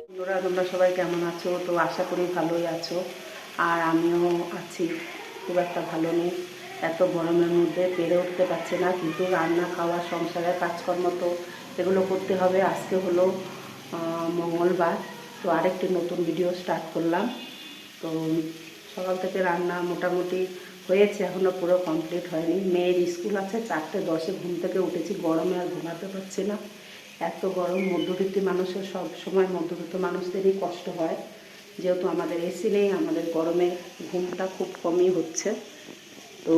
বন্ধুরা, তোমরা সবাই কেমন আছো? তো আশা করি ভালোই আছো, আর আমিও আছি। খুব একটা ভালো নেই, এত গরমের মধ্যে পেরে উঠতে পারছে না, কিন্তু রান্না খাওয়া সংসারের কাজকর্ম তো এগুলো করতে হবে। আজকে হলো মঙ্গলবার, তো আরেকটি নতুন ভিডিও স্টার্ট করলাম। তো সকাল থেকে রান্না মোটামুটি হয়েছে, এখনও পুরো কমপ্লিট হয়নি। মেয়ের স্কুল আছে 4:10 ঘুম থেকে উঠেছি, গরমে আর ঘুমাতে পারছি না, এত গরম। মধ্যবিত্ত মানুষের সব সময় মধ্যবিত্ত মানুষদেরই কষ্ট হয়, যেহেতু আমাদের এসি নেই, আমাদের গরমে ঘুমটা খুব কমই হচ্ছে। তো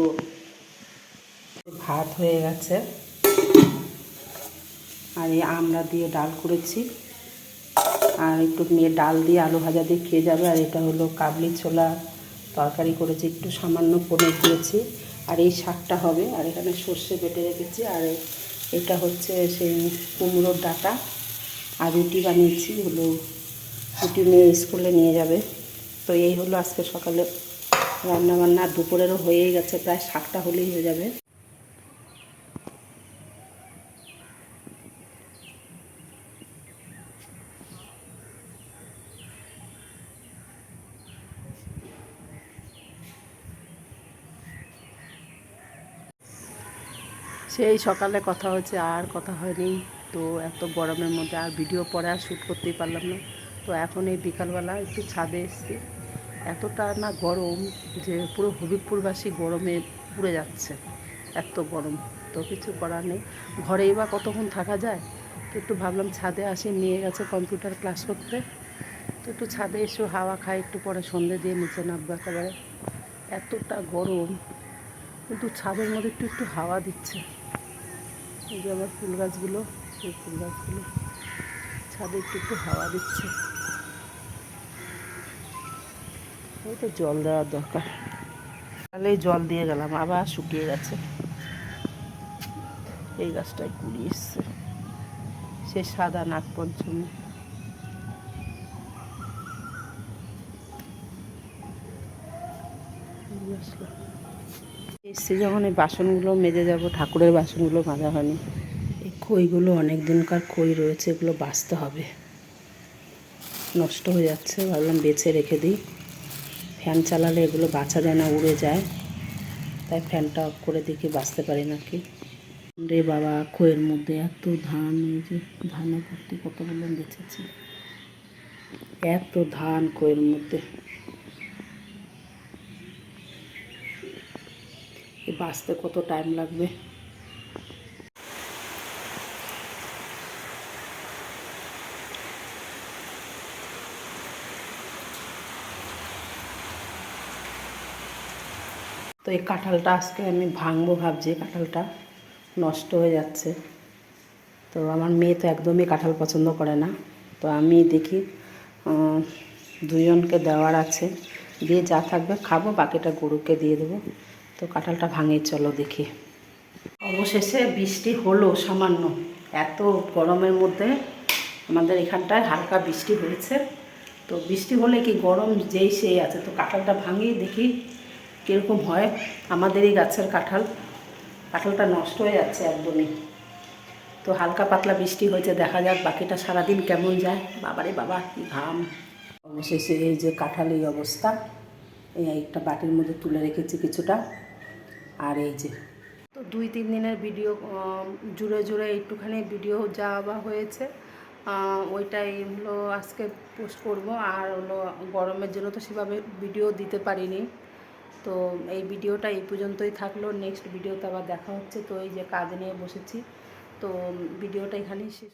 ভাত হয়ে গেছে, আর এই আমরা দিয়ে ডাল করেছি, আর একটু মেয়ে ডাল দিয়ে আলু ভাজা দিয়ে খেয়ে যাবে। আর এটা হলো কাবলি ছোলা তরকারি করেছি, একটু সামান্য পনির দিয়েছি, আর এই শাকটা হবে। আর এখানে সর্ষে বেটে রেখেছি, আর এটা হচ্ছে সেই কুমড়োর ডাঁটা। আর রুটি বানিয়েছি, হলো রুটি মেয়ে স্কুলে নিয়ে যাবে। তো এই হলো আজকে সকালে রান্নাবান্না। দুপুরেরও হয়েই গেছে, প্রায় শাকটা হলেই হয়ে যাবে। সেই সকালে কথা হচ্ছে, আর কথা হয়নি। তো এত গরমের মধ্যে আর ভিডিও পরে আর শ্যুট করতেই পারলাম না। তো এখন এই বিকালবেলা একটু ছাদে এসেছি, এতটা না গরম যে পুরো হবিবপুরবাসী গরমে পুড়ে যাচ্ছে, এত গরম। তো কিছু করার নেই, ঘরেই বা কতক্ষণ থাকা যায়। তো একটু ভাবলাম ছাদে আসি, নিয়ে গেছে কম্পিউটার ক্লাস করতে। তো একটু ছাদে এসে হাওয়া খাই, একটু পরে সন্ধে দিয়ে নিচে নামবো একেবারে, এতটা গরম। কিন্তু ছাদের মধ্যে একটু একটু হাওয়া দিচ্ছে। এই যে আমার ফুল গাছগুলো, সেই ফুল গাছগুলো ছাদে একটু একটু হাওয়া দিচ্ছে। ওই তো জল দেওয়ার দরকার, তাহলে জল দিয়ে গেলাম, আবার শুকিয়ে গেছে। এই গাছটায় কুড়ি এসছে, সে সাদা নাগপঞ্চমী। এসছে যখন এই বাসনগুলো মেজে যাব, ঠাকুরের বাসনগুলো মাজা হয়নি। এই খইগুলো অনেক দিনকার খই রয়েছে, এগুলো বাছতে হবে, নষ্ট হয়ে যাচ্ছে। ভাবলাম বেছে রেখে দিই, ফ্যান চালালে এগুলো বাছা যায় না, উড়ে যায়। তাই ফ্যানটা অফ করে দেখি বাঁচতে পারি নাকি। রে বাবা, খইয়ের মধ্যে এত ধান, এই যে ধানে ভর্তি, কতগুলো বেঁচেছি, এত ধান খইয়ের মধ্যে। বাঁচতে কত টাইম লাগবে। তো এই কাঁঠালটা আজকে আমি ভাঙবো ভাবছি, কাঁঠালটা নষ্ট হয়ে যাচ্ছে। তো আমার মেয়ে তো একদমই কাঁঠাল পছন্দ করে না, তো আমি দেখি দুজনকে দেওয়ার আছে, দিয়ে যা থাকবে খাবো, বাকিটা গরুকে দিয়ে দেবো। তো কাঁঠালটা ভাঙে, চলো দেখি। অবশেষে বৃষ্টি হলো সামান্য, এত গরমের মধ্যে আমাদের এখানটায় হালকা বৃষ্টি হয়েছে। তো বৃষ্টি হলে কি গরম যেই সেই আছে। তো কাঁঠালটা ভাঙি দেখি কীরকম হয়। আমাদেরই গাছের কাঁঠাল, কাঁঠালটা নষ্ট হয়ে যাচ্ছে একদমই। তো হালকা পাতলা বৃষ্টি হয়েছে, দেখা যাক বাকিটা সারাদিন কেমন যায়। বাবারে বাবা, কি ঘাম। অবশেষে এই যে কাঁঠাল এই অবস্থা, এই একটা বাটির মধ্যে তুলে রেখেছি কিছুটা। আর এই যে তো 2-3 দিনের ভিডিও জুড়ে জুড়ে একটুখানি ভিডিও যাওয়া হয়েছে, ওইটাই হলো আজকে পোস্ট করব। আর হলো গরমের জন্য তো সেভাবে ভিডিও দিতে পারিনি। তো এই ভিডিওটা এই পর্যন্তই থাকলো, নেক্সট ভিডিওতে আবার দেখা হচ্ছে। তো এই যে কাজ নিয়ে বসেছি, তো ভিডিওটা এখানেই শেষ।